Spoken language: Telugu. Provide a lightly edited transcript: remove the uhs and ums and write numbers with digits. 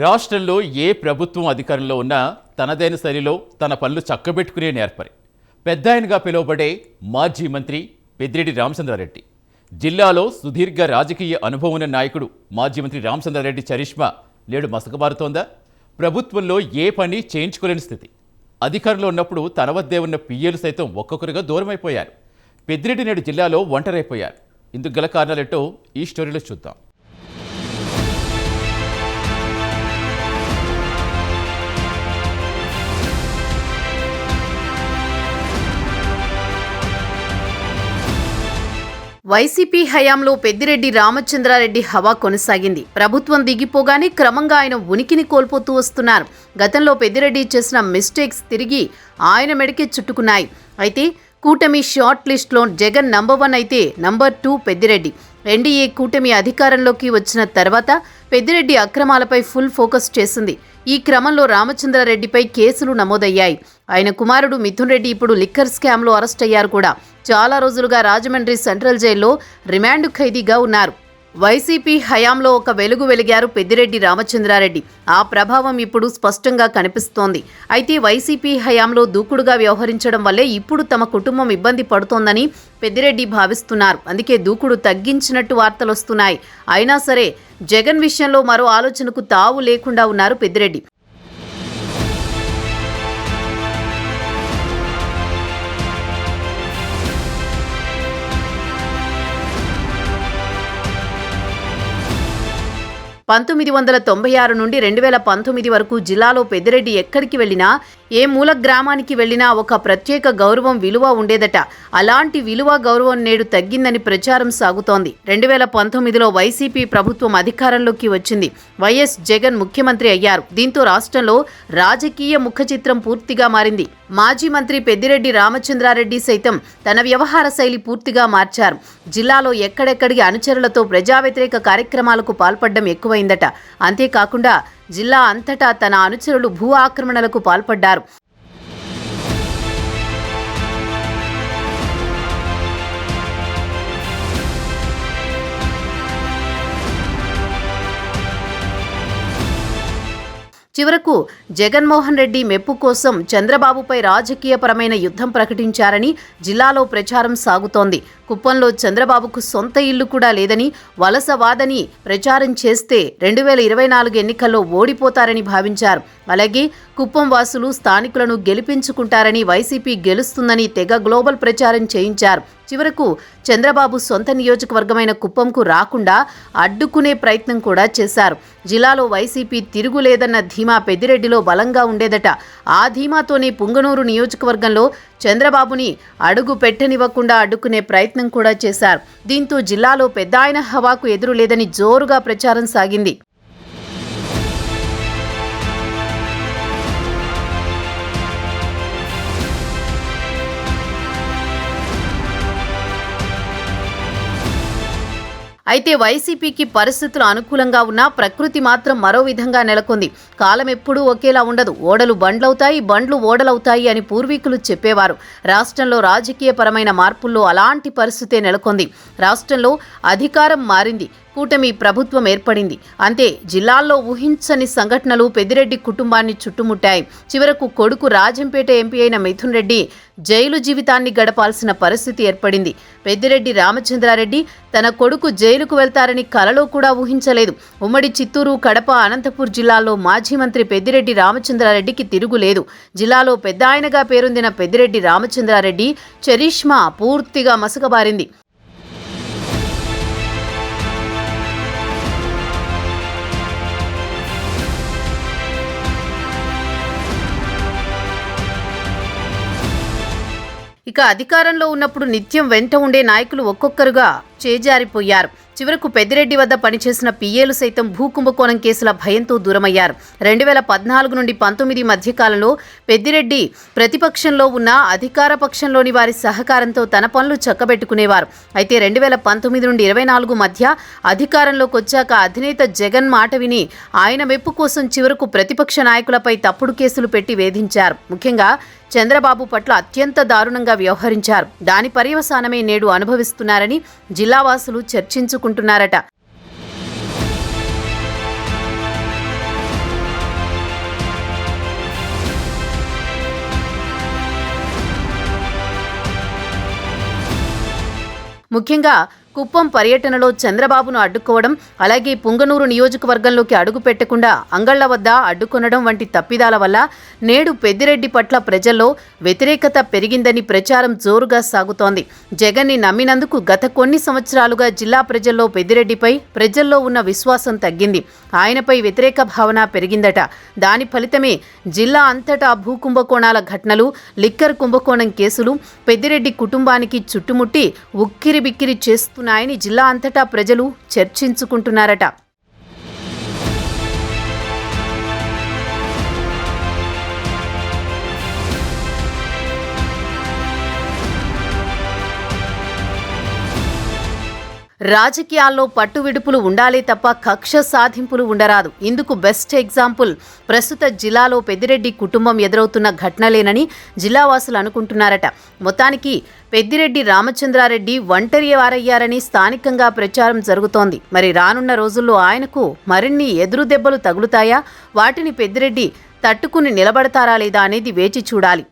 రాష్ట్రంలో ఏ ప్రభుత్వం అధికారంలో ఉన్నా తనదైన శైలిలో తన పనులు చక్కబెట్టుకునే నేర్పరి పెద్దాయనగా పిలువబడే మాజీ మంత్రి పెద్దిరెడ్డి రామచంద్రారెడ్డి. జిల్లాలో సుదీర్ఘ రాజకీయ అనుభవం ఉన్న నాయకుడు మాజీ మంత్రి రామచంద్రారెడ్డి చరిష్మా నేడు మసకబారుతోందా? ప్రభుత్వంలో ఏ పని చేయించుకోలేని స్థితి. అధికారంలో ఉన్నప్పుడు తన వద్దే ఉన్న పిఏలు సైతం ఒక్కొక్కరుగా దూరమైపోయారు. పెద్దిరెడ్డి నేడు జిల్లాలో ఒంటరైపోయారు. ఇందుకు గల కారణాలేంటో ఈ స్టోరీలో చూద్దాం. వైసీపీ హయాంలో పెద్దిరెడ్డి రామచంద్రారెడ్డి హవా కొనసాగింది. ప్రభుత్వం దిగిపోగానే క్రమంగా ఆయన ఉనికిని కోల్పోతూ వస్తున్నారు. గతంలో పెద్దిరెడ్డి చేసిన మిస్టేక్స్ తిరిగి ఆయన మెడకే చుట్టుకున్నాయి. అయితే కూటమి షార్ట్ లిస్ట్లో జగన్ నంబర్ 1 అయితే నంబర్ 2 పెద్దిరెడ్డి. ఎన్డీఏ కూటమి అధికారంలోకి వచ్చిన తర్వాత పెద్దిరెడ్డి అక్రమాలపై ఫుల్ ఫోకస్ చేసింది. ఈ క్రమంలో రామచంద్రారెడ్డిపై కేసులు నమోదయ్యాయి. ఆయన కుమారుడు మిథున్ రెడ్డి ఇప్పుడు లిక్కర్ స్కామ్లో అరెస్ట్ అయ్యారు కూడా. చాలా రోజులుగా రాజమండ్రి సెంట్రల్ జైల్లో రిమాండ్ ఖైదీగా ఉన్నారు. వైసీపీ హయాంలో ఒక వెలుగు వెలిగారు పెద్దిరెడ్డి రామచంద్రారెడ్డి. ఆ ప్రభావం ఇప్పుడు స్పష్టంగా కనిపిస్తోంది. అయితే వైసీపీ హయాంలో దూకుడుగా వ్యవహరించడం వల్లే ఇప్పుడు తమ కుటుంబం ఇబ్బంది పడుతోందని పెద్దిరెడ్డి భావిస్తున్నారు. అందుకే దూకుడు తగ్గించినట్టు వార్తలొస్తున్నాయి. అయినా సరే జగన్ విషయంలో మరో ఆలోచనకు తావు లేకుండా ఉన్నారు పెద్దిరెడ్డి. పంతొమ్మిది 1996 నుండి 2019 వరకు జిల్లాలో పెద్దిరెడ్డి ఎక్కడికి వెళ్లినా, ఏ మూల గ్రామానికి వెళ్లినా ఒక ప్రత్యేక గౌరవం, విలువ ఉండేదట. అలాంటి విలువ, గౌరవం నేడు తగ్గిందని ప్రచారం సాగుతోంది. 2019లో వైసీపీ ప్రభుత్వం అధికారంలోకి వచ్చింది. వైఎస్ జగన్ ముఖ్యమంత్రి అయ్యారు. దీంతో రాష్ట్రంలో రాజకీయ ముఖచిత్రం పూర్తిగా మారింది. మాజీ మంత్రి పెద్దిరెడ్డి రామచంద్రారెడ్డి సైతం తన వ్యవహార శైలి పూర్తిగా మార్చారు. జిల్లాలో ఎక్కడెక్కడికి అనుచరులతో ప్రజా వ్యతిరేక కార్యక్రమాలకు పాల్పడడం ఎక్కువైందట. అంతేకాకుండా జిల్లా అంతటా తన అనుచరులు భూ ఆక్రమణలకు పాల్పడ్డారు. చివరకు జగన్మోహన్ రెడ్డి మెప్పు కోసం చంద్రబాబుపై రాజకీయపరమైన యుద్ధం ప్రకటించారని జిల్లాలో ప్రచారం సాగుతోంది. కుప్పంలో చంద్రబాబుకు సొంత ఇల్లు కూడా లేదని, వలసవాదని ప్రచారం చేస్తే 2024 ఎన్నికల్లో ఓడిపోతారని భావించారు. అలాగే కుప్పం వాసులు స్థానికులను గెలిపించుకుంటారని, వైసీపీ గెలుస్తుందని తెగ గ్లోబల్ ప్రచారం చేయించారు. చివరకు చంద్రబాబు సొంత నియోజకవర్గమైన కుప్పంకు రాకుండా అడ్డుకునే ప్రయత్నం కూడా చేశారు. జిల్లాలో వైసీపీ తిరుగులేదన్న ధీమా పెద్దిరెడ్డిలో బలంగా ఉండేదట. ఆ ధీమాతోనే పుంగనూరు నియోజకవర్గంలో చంద్రబాబుని అడుగు పెట్టనివ్వకుండా అడ్డుకునే ప్రయత్నం కూడా చేశారు. దీంతో జిల్లాలో పెద్దాయన హవాకు ఎదురు లేదని జోరుగా ప్రచారం సాగింది. అయితే వైసీపీకి పరిస్థితులు అనుకూలంగా ఉన్నా ప్రకృతి మాత్రం మరో విధంగా నెలకొంది. కాలం ఎప్పుడూ ఒకేలా ఉండదు. ఓడలు బండ్లవుతాయి, బండ్లు ఓడలవుతాయి అని పూర్వీకులు చెప్పేవారు. రాష్ట్రంలో రాజకీయపరమైన మార్పుల్లో అలాంటి పరిస్థితే నెలకొంది. రాష్ట్రంలో అధికారం మారింది. కూటమి ప్రభుత్వం ఏర్పడింది. అంతే, జిల్లాల్లో ఊహించని సంఘటనలు పెద్దిరెడ్డి కుటుంబాన్ని చుట్టుముట్టాయి. చివరకు కొడుకు రాజంపేట ఎంపీ అయిన మిథున్ రెడ్డి జైలు జీవితాన్ని గడపాల్సిన పరిస్థితి ఏర్పడింది. పెద్దిరెడ్డి రామచంద్రారెడ్డి తన కొడుకు జైలుకు వెళ్తారని కలలో కూడా ఊహించలేదు. ఉమ్మడి చిత్తూరు, కడప, అనంతపూర్ జిల్లాల్లో మాజీ మంత్రి పెద్దిరెడ్డి రామచంద్రారెడ్డికి తిరుగులేదు. జిల్లాలో పెద్దాయనగా పేరొందిన పెద్దిరెడ్డి రామచంద్రారెడ్డి చరిష్మా పూర్తిగా మసకబారింది. ఇక అధికారంలో ఉన్నప్పుడు నిత్యం వెంట ఉండే నాయకులు ఒక్కొక్కరుగా చేజారిపోయారు. చివరకు పెద్దిరెడ్డి వద్ద పనిచేసిన పిఏలు సైతం భూకుంభకోణం కేసుల భయంతో దూరమయ్యారు. 2014 నుండి 19 మధ్యకాలంలో పెద్దిరెడ్డి ప్రతిపక్షంలో ఉన్న అధికార పక్షంలోని వారి సహకారంతో తన పనులు చక్కబెట్టుకునేవారు. అయితే 2019 నుండి 24 మధ్య అధికారంలోకి వచ్చాక అధినేత జగన్ మాట విని ఆయన మెప్పు కోసం చివరకు ప్రతిపక్ష నాయకులపై తప్పుడు కేసులు పెట్టి వేధించారు. ముఖ్యంగా చంద్రబాబు పట్ల అత్యంత దారుణంగా వ్యవహరించారు. దాని పర్యవసానమే నేడు అనుభవిస్తున్నారని జిల్లావాసులు చర్చించుకుంటున్నారట. ముఖ్యంగా కుప్పం పర్యటనలో చంద్రబాబును అడ్డుకోవడం, అలాగే పుంగనూరు నియోజకవర్గంలోకి అడుగు పెట్టకుండా అంగళ్ల వద్ద అడ్డుకొనడం వంటి తప్పిదాల వల్ల నేడు పెద్దిరెడ్డి పట్ల ప్రజల్లో వ్యతిరేకత పెరిగిందని ప్రచారం జోరుగా సాగుతోంది. జగన్ని నమ్మినందుకు గత కొన్ని సంవత్సరాలుగా జిల్లా ప్రజల్లో పెద్దిరెడ్డిపై ప్రజల్లో ఉన్న విశ్వాసం తగ్గింది. ఆయనపై వ్యతిరేక భావన పెరిగిందట. దాని ఫలితమే జిల్లా అంతటా భూ కుంభకోణాల ఘటనలు, లిక్కర్ కుంభకోణం కేసులు పెద్దిరెడ్డి కుటుంబానికి చుట్టుముట్టి ఉక్కిరిబిక్కిరి చేస్తున్నాయని జిల్లా అంతటా ప్రజలు చర్చించుకుంటున్నారట. రాజకీయాల్లో పట్టువిడుపులు ఉండాలే తప్ప కక్ష సాధింపులు ఉండరాదు. ఇందుకు బెస్ట్ ఎగ్జాంపుల్ ప్రస్తుత జిల్లాలో పెద్దిరెడ్డి కుటుంబం ఎదురవుతున్న ఘటనలేనని జిల్లావాసులు అనుకుంటున్నారట. మొత్తానికి పెద్దిరెడ్డి రామచంద్రారెడ్డి ఒంటరి వారయ్యారని స్థానికంగా ప్రచారం జరుగుతోంది. మరి రానున్న రోజుల్లో ఆయనకు మరిన్ని ఎదురు దెబ్బలు తగులుతాయా? వాటిని పెద్దిరెడ్డి తట్టుకుని నిలబడతారా లేదా అనేది వేచి చూడాలి.